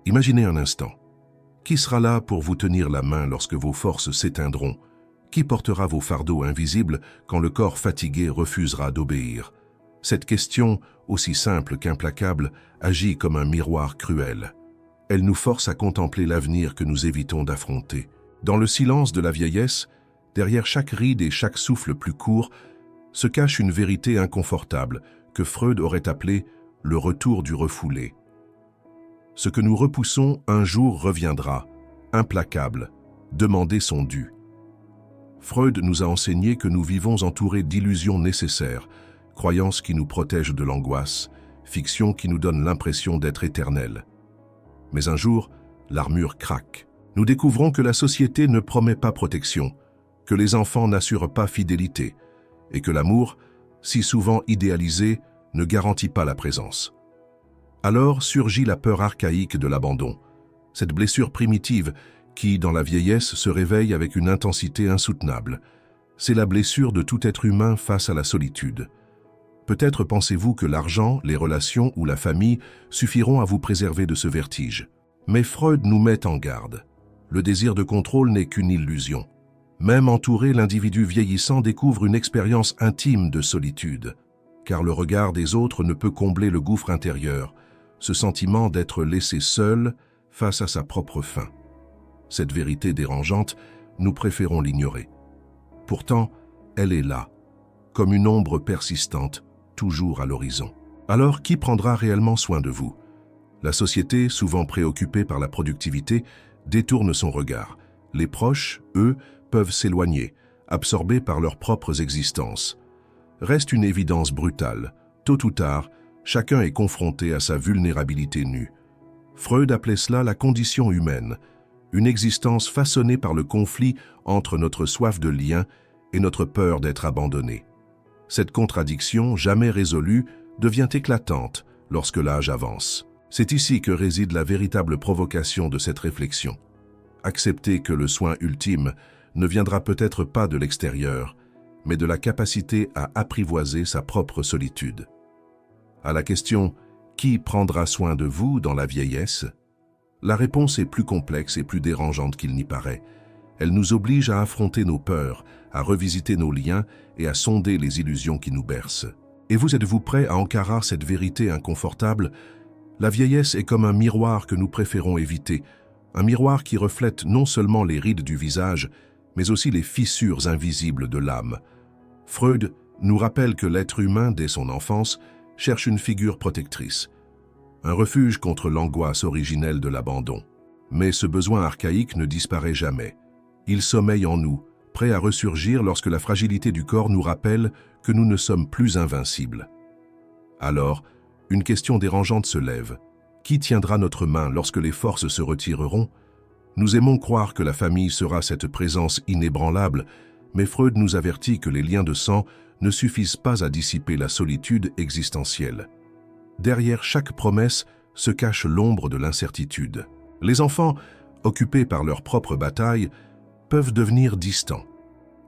Imaginez un instant. Qui sera là pour vous tenir la main lorsque vos forces s'éteindront? Qui portera vos fardeaux invisibles quand le corps fatigué refusera d'obéir? Cette question, aussi simple qu'implacable, agit comme un miroir cruel. Elle nous force à contempler l'avenir que nous évitons d'affronter. Dans le silence de la vieillesse, derrière chaque ride et chaque souffle plus court, se cache une vérité inconfortable que Freud aurait appelée le retour du refoulé. Ce que nous repoussons un jour reviendra, implacable, demander son dû. Freud nous a enseigné que nous vivons entourés d'illusions nécessaires, croyances qui nous protègent de l'angoisse, fictions qui nous donnent l'impression d'être éternelles. Mais un jour, l'armure craque. Nous découvrons que la société ne promet pas protection, que les enfants n'assurent pas fidélité, et que l'amour, si souvent idéalisé, ne garantit pas la présence. Alors surgit la peur archaïque de l'abandon, cette blessure primitive qui, dans la vieillesse, se réveille avec une intensité insoutenable. C'est la blessure de tout être humain face à la solitude. Peut-être pensez-vous que l'argent, les relations ou la famille suffiront à vous préserver de ce vertige. Mais Freud nous met en garde. Le désir de contrôle n'est qu'une illusion. Même entouré, l'individu vieillissant découvre une expérience intime de solitude, car le regard des autres ne peut combler le gouffre intérieur, ce sentiment d'être laissé seul face à sa propre faim. Cette vérité dérangeante, nous préférons l'ignorer. Pourtant, elle est là, comme une ombre persistante, toujours à l'horizon. Alors, qui prendra réellement soin de vous? La société, souvent préoccupée par la productivité, détourne son regard. Les proches, eux, peuvent s'éloigner, absorbés par leurs propres existences. Reste une évidence brutale. Tôt ou tard, chacun est confronté à sa vulnérabilité nue. Freud appelait cela la condition humaine, une existence façonnée par le conflit entre notre soif de lien et notre peur d'être abandonné. Cette contradiction, jamais résolue, devient éclatante lorsque l'âge avance. C'est ici que réside la véritable provocation de cette réflexion. Accepter que le soin ultime ne viendra peut-être pas de l'extérieur, mais de la capacité à apprivoiser sa propre solitude. À la question « Qui prendra soin de vous dans la vieillesse ?», la réponse est plus complexe et plus dérangeante qu'il n'y paraît. Elle nous oblige à affronter nos peurs, à revisiter nos liens et à sonder les illusions qui nous bercent. Et vous êtes-vous prêt à encarar cette vérité inconfortable? La vieillesse est comme un miroir que nous préférons éviter, un miroir qui reflète non seulement les rides du visage, mais aussi les fissures invisibles de l'âme. Freud nous rappelle que l'être humain, dès son enfance, cherche une figure protectrice, un refuge contre l'angoisse originelle de l'abandon. Mais ce besoin archaïque ne disparaît jamais. Il sommeille en nous, prêt à ressurgir lorsque la fragilité du corps nous rappelle que nous ne sommes plus invincibles. Alors, une question dérangeante se lève. Qui tiendra notre main lorsque les forces se retireront? Nous aimons croire que la famille sera cette présence inébranlable, mais Freud nous avertit que les liens de sang ne suffisent pas à dissiper la solitude existentielle. Derrière chaque promesse se cache l'ombre de l'incertitude. Les enfants, occupés par leur propre bataille, peuvent devenir distants.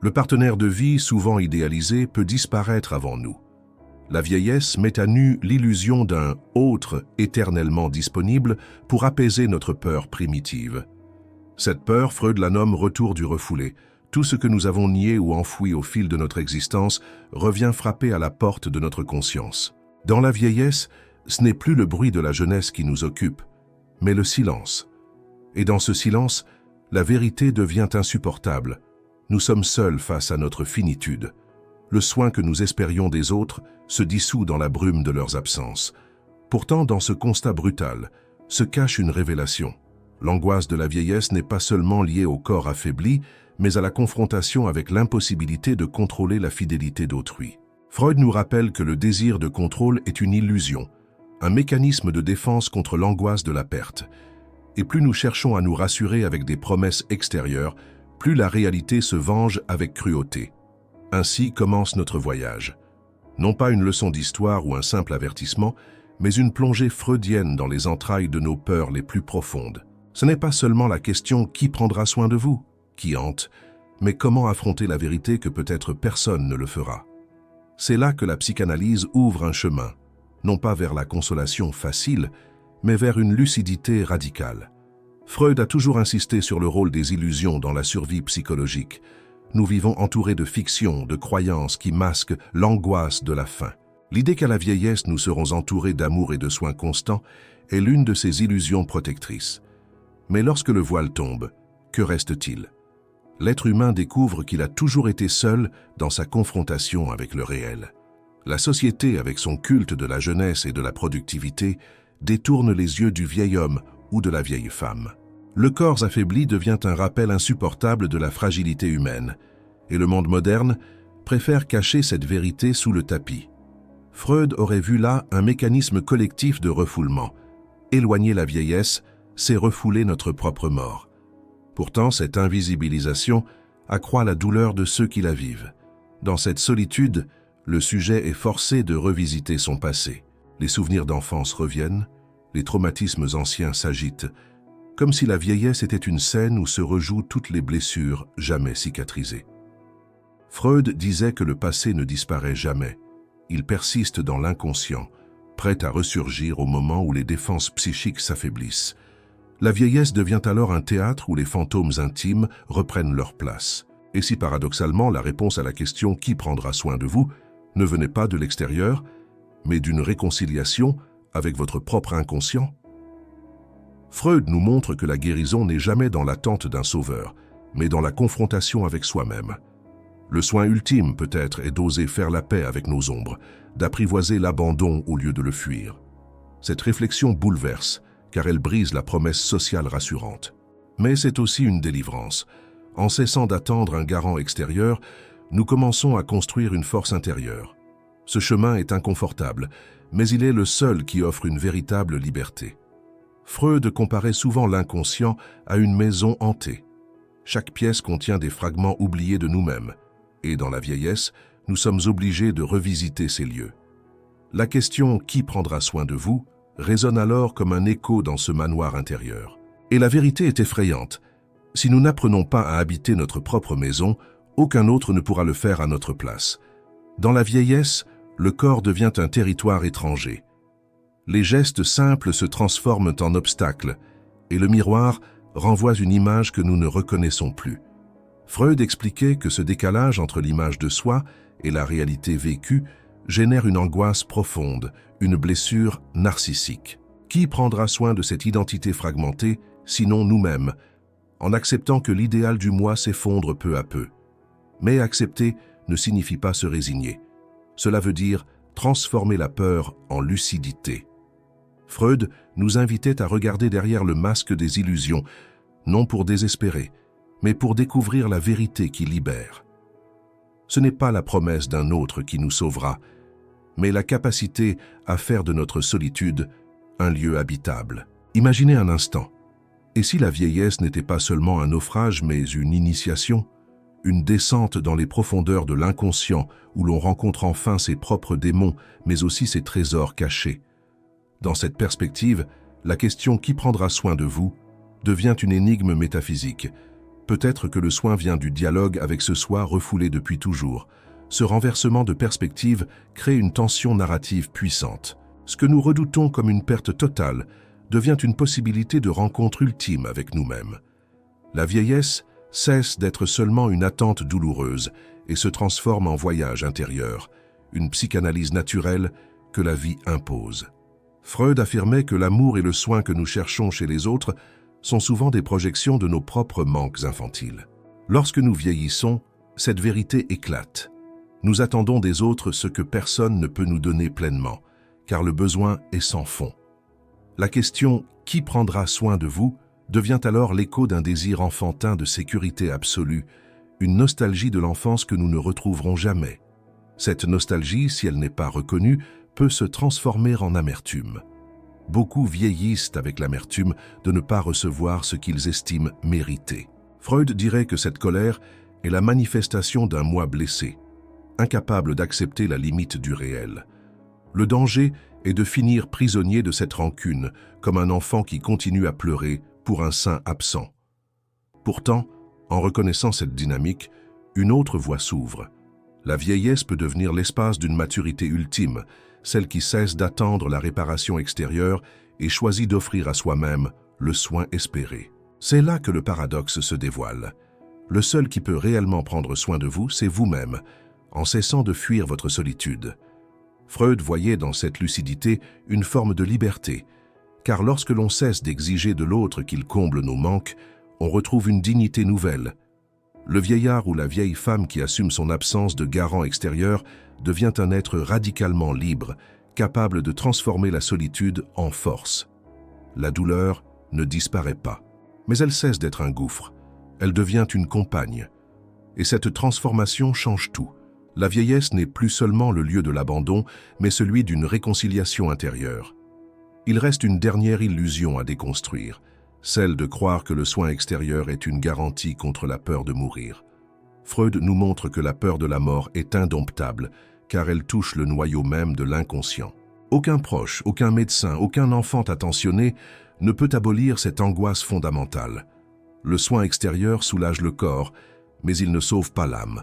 Le partenaire de vie, souvent idéalisé, peut disparaître avant nous. La vieillesse met à nu l'illusion d'un « autre » éternellement disponible pour apaiser notre peur primitive. Cette peur, Freud la nomme « retour du refoulé ». Tout ce que nous avons nié ou enfoui au fil de notre existence revient frapper à la porte de notre conscience. Dans la vieillesse, ce n'est plus le bruit de la jeunesse qui nous occupe, mais le silence. Et dans ce silence, la vérité devient insupportable. Nous sommes seuls face à notre finitude. Le soin que nous espérions des autres se dissout dans la brume de leurs absences. Pourtant, dans ce constat brutal, se cache une révélation. L'angoisse de la vieillesse n'est pas seulement liée au corps affaibli, mais à la confrontation avec l'impossibilité de contrôler la fidélité d'autrui. Freud nous rappelle que le désir de contrôle est une illusion, un mécanisme de défense contre l'angoisse de la perte. Et plus nous cherchons à nous rassurer avec des promesses extérieures, plus la réalité se venge avec cruauté. Ainsi commence notre voyage. Non pas une leçon d'histoire ou un simple avertissement, mais une plongée freudienne dans les entrailles de nos peurs les plus profondes. Ce n'est pas seulement la question « qui prendra soin de vous ?» qui hante, mais comment affronter la vérité que peut-être personne ne le fera. C'est là que la psychanalyse ouvre un chemin, non pas vers la consolation facile, mais vers une lucidité radicale. Freud a toujours insisté sur le rôle des illusions dans la survie psychologique. Nous vivons entourés de fictions, de croyances qui masquent l'angoisse de la fin. L'idée qu'à la vieillesse nous serons entourés d'amour et de soins constants est l'une de ces illusions protectrices. Mais lorsque le voile tombe, que reste-t-il? L'être humain découvre qu'il a toujours été seul dans sa confrontation avec le réel. La société, avec son culte de la jeunesse et de la productivité, détourne les yeux du vieil homme ou de la vieille femme. Le corps affaibli devient un rappel insupportable de la fragilité humaine, et le monde moderne préfère cacher cette vérité sous le tapis. Freud aurait vu là un mécanisme collectif de refoulement. Éloigner la vieillesse, c'est refouler notre propre mort. Pourtant, cette invisibilisation accroît la douleur de ceux qui la vivent. Dans cette solitude, le sujet est forcé de revisiter son passé. Les souvenirs d'enfance reviennent, les traumatismes anciens s'agitent, comme si la vieillesse était une scène où se rejouent toutes les blessures jamais cicatrisées. Freud disait que le passé ne disparaît jamais. Il persiste dans l'inconscient, prêt à ressurgir au moment où les défenses psychiques s'affaiblissent. La vieillesse devient alors un théâtre où les fantômes intimes reprennent leur place. Et si paradoxalement la réponse à la question « Qui prendra soin de vous ?» ne venait pas de l'extérieur, mais d'une réconciliation avec votre propre inconscient? Freud nous montre que la guérison n'est jamais dans l'attente d'un sauveur, mais dans la confrontation avec soi-même. Le soin ultime, peut-être, est d'oser faire la paix avec nos ombres, d'apprivoiser l'abandon au lieu de le fuir. Cette réflexion bouleverse, car elle brise la promesse sociale rassurante. Mais c'est aussi une délivrance. En cessant d'attendre un garant extérieur, nous commençons à construire une force intérieure. Ce chemin est inconfortable, mais il est le seul qui offre une véritable liberté. Freud comparait souvent l'inconscient à une maison hantée. Chaque pièce contient des fragments oubliés de nous-mêmes, et dans la vieillesse, nous sommes obligés de revisiter ces lieux. La question « Qui prendra soin de vous ?» résonne alors comme un écho dans ce manoir intérieur. Et la vérité est effrayante. Si nous n'apprenons pas à habiter notre propre maison, aucun autre ne pourra le faire à notre place. Dans la vieillesse, le corps devient un territoire étranger. Les gestes simples se transforment en obstacles, et le miroir renvoie une image que nous ne reconnaissons plus. Freud expliquait que ce décalage entre l'image de soi et la réalité vécue génère une angoisse profonde, une blessure narcissique. Qui prendra soin de cette identité fragmentée, sinon nous-mêmes, en acceptant que l'idéal du moi s'effondre peu à peu? Mais accepter ne signifie pas se résigner. Cela veut dire transformer la peur en lucidité. Freud nous invitait à regarder derrière le masque des illusions, non pour désespérer, mais pour découvrir la vérité qui libère. Ce n'est pas la promesse d'un autre qui nous sauvera, mais la capacité à faire de notre solitude un lieu habitable. Imaginez un instant, et si la vieillesse n'était pas seulement un naufrage, mais une initiation, une descente dans les profondeurs de l'inconscient où l'on rencontre enfin ses propres démons, mais aussi ses trésors cachés. Dans cette perspective, la question « Qui prendra soin de vous ?» devient une énigme métaphysique. Peut-être que le soin vient du dialogue avec ce soi refoulé depuis toujours. Ce renversement de perspective crée une tension narrative puissante. Ce que nous redoutons comme une perte totale devient une possibilité de rencontre ultime avec nous-mêmes. La vieillesse cesse d'être seulement une attente douloureuse et se transforme en voyage intérieur, une psychanalyse naturelle que la vie impose. Freud affirmait que l'amour et le soin que nous cherchons chez les autres sont souvent des projections de nos propres manques infantiles. Lorsque nous vieillissons, cette vérité éclate. Nous attendons des autres ce que personne ne peut nous donner pleinement, car le besoin est sans fond. La question « Qui prendra soin de vous ?» devient alors l'écho d'un désir enfantin de sécurité absolue, une nostalgie de l'enfance que nous ne retrouverons jamais. Cette nostalgie, si elle n'est pas reconnue, peut se transformer en amertume. Beaucoup vieillissent avec l'amertume de ne pas recevoir ce qu'ils estiment mériter. Freud dirait que cette colère est la manifestation d'un moi blessé, incapable d'accepter la limite du réel. Le danger est de finir prisonnier de cette rancune, comme un enfant qui continue à pleurer pour un sein absent. Pourtant, en reconnaissant cette dynamique, une autre voie s'ouvre. La vieillesse peut devenir l'espace d'une maturité ultime, celle qui cesse d'attendre la réparation extérieure et choisit d'offrir à soi-même le soin espéré. C'est là que le paradoxe se dévoile. Le seul qui peut réellement prendre soin de vous, c'est vous-même, en cessant de fuir votre solitude. Freud voyait dans cette lucidité une forme de liberté, car lorsque l'on cesse d'exiger de l'autre qu'il comble nos manques, on retrouve une dignité nouvelle. Le vieillard ou la vieille femme qui assume son absence de garant extérieur devient un être radicalement libre, capable de transformer la solitude en force. La douleur ne disparaît pas, mais elle cesse d'être un gouffre. Elle devient une compagne. Et cette transformation change tout. La vieillesse n'est plus seulement le lieu de l'abandon, mais celui d'une réconciliation intérieure. Il reste une dernière illusion à déconstruire, celle de croire que le soin extérieur est une garantie contre la peur de mourir. Freud nous montre que la peur de la mort est indomptable, car elle touche le noyau même de l'inconscient. Aucun proche, aucun médecin, aucun enfant attentionné ne peut abolir cette angoisse fondamentale. Le soin extérieur soulage le corps, mais il ne sauve pas l'âme.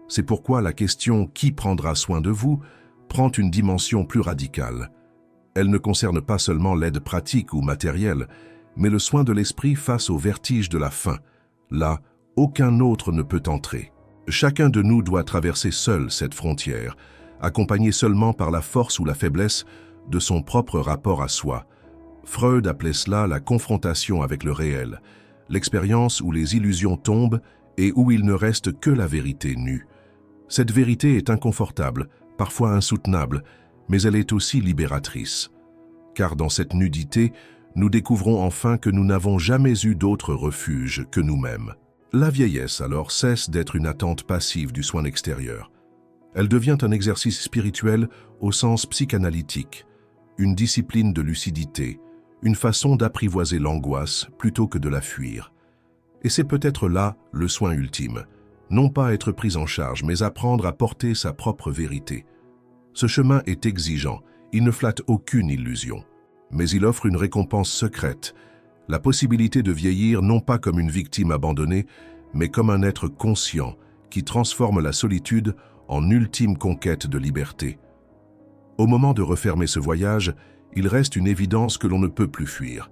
C'est pourquoi la question « qui prendra soin de vous ?» prend une dimension plus radicale. Elle ne concerne pas seulement l'aide pratique ou matérielle, mais le soin de l'esprit face au vertige de la faim. Là, aucun autre ne peut entrer. Chacun de nous doit traverser seul cette frontière, accompagné seulement par la force ou la faiblesse de son propre rapport à soi. Freud appelait cela la confrontation avec le réel, l'expérience où les illusions tombent et où il ne reste que la vérité nue. Cette vérité est inconfortable, parfois insoutenable, mais elle est aussi libératrice. Car dans cette nudité, nous découvrons enfin que nous n'avons jamais eu d'autre refuge que nous-mêmes. La vieillesse, alors, cesse d'être une attente passive du soin extérieur. Elle devient un exercice spirituel au sens psychanalytique, une discipline de lucidité, une façon d'apprivoiser l'angoisse plutôt que de la fuir. Et c'est peut-être là le soin ultime, non pas être pris en charge, mais apprendre à porter sa propre vérité. Ce chemin est exigeant, il ne flatte aucune illusion, mais il offre une récompense secrète, la possibilité de vieillir non pas comme une victime abandonnée, mais comme un être conscient qui transforme la solitude en ultime conquête de liberté. Au moment de refermer ce voyage, il reste une évidence que l'on ne peut plus fuir.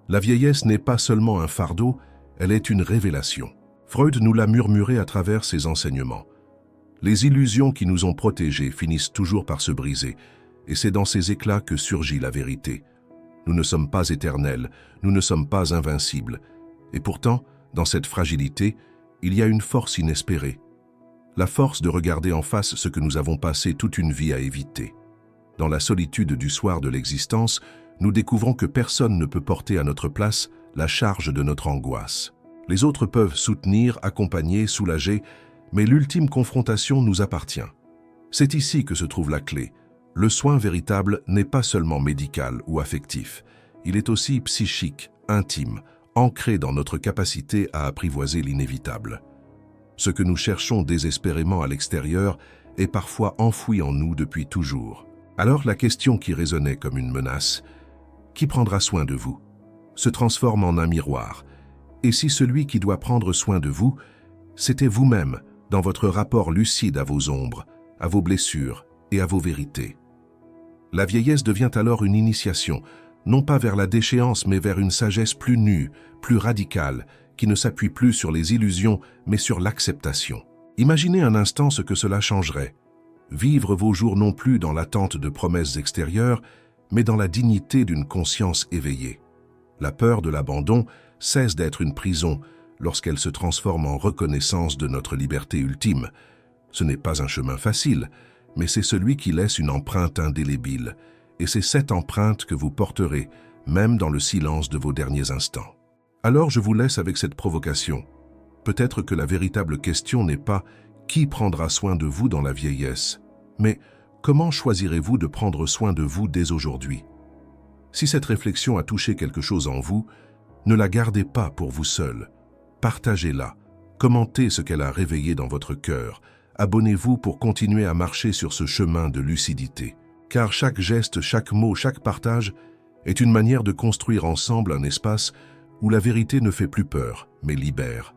La vieillesse n'est pas seulement un fardeau, elle est une révélation. Freud nous l'a murmuré à travers ses enseignements. Les illusions qui nous ont protégés finissent toujours par se briser, et c'est dans ces éclats que surgit la vérité. Nous ne sommes pas éternels, nous ne sommes pas invincibles. Et pourtant, dans cette fragilité, il y a une force inespérée. La force de regarder en face ce que nous avons passé toute une vie à éviter. Dans la solitude du soir de l'existence, nous découvrons que personne ne peut porter à notre place la charge de notre angoisse. Les autres peuvent soutenir, accompagner, soulager, mais l'ultime confrontation nous appartient. C'est ici que se trouve la clé. Le soin véritable n'est pas seulement médical ou affectif, il est aussi psychique, intime, ancré dans notre capacité à apprivoiser l'inévitable. Ce que nous cherchons désespérément à l'extérieur est parfois enfoui en nous depuis toujours. Alors la question qui résonnait comme une menace, « Qui prendra soin de vous ?» se transforme en un miroir. Et si celui qui doit prendre soin de vous, c'était vous-même, dans votre rapport lucide à vos ombres, à vos blessures et à vos vérités. La vieillesse devient alors une initiation, non pas vers la déchéance, mais vers une sagesse plus nue, plus radicale, qui ne s'appuie plus sur les illusions, mais sur l'acceptation. Imaginez un instant ce que cela changerait. Vivre vos jours non plus dans l'attente de promesses extérieures, mais dans la dignité d'une conscience éveillée. La peur de l'abandon cesse d'être une prison lorsqu'elle se transforme en reconnaissance de notre liberté ultime. Ce n'est pas un chemin facile, mais c'est celui qui laisse une empreinte indélébile, et c'est cette empreinte que vous porterez, même dans le silence de vos derniers instants. Alors je vous laisse avec cette provocation. Peut-être que la véritable question n'est pas « qui prendra soin de vous dans la vieillesse ?» mais « comment choisirez-vous de prendre soin de vous dès aujourd'hui ?» Si cette réflexion a touché quelque chose en vous, ne la gardez pas pour vous seul. Partagez-la, commentez ce qu'elle a réveillé dans votre cœur, abonnez-vous pour continuer à marcher sur ce chemin de lucidité. Car chaque geste, chaque mot, chaque partage est une manière de construire ensemble un espace où la vérité ne fait plus peur, mais libère.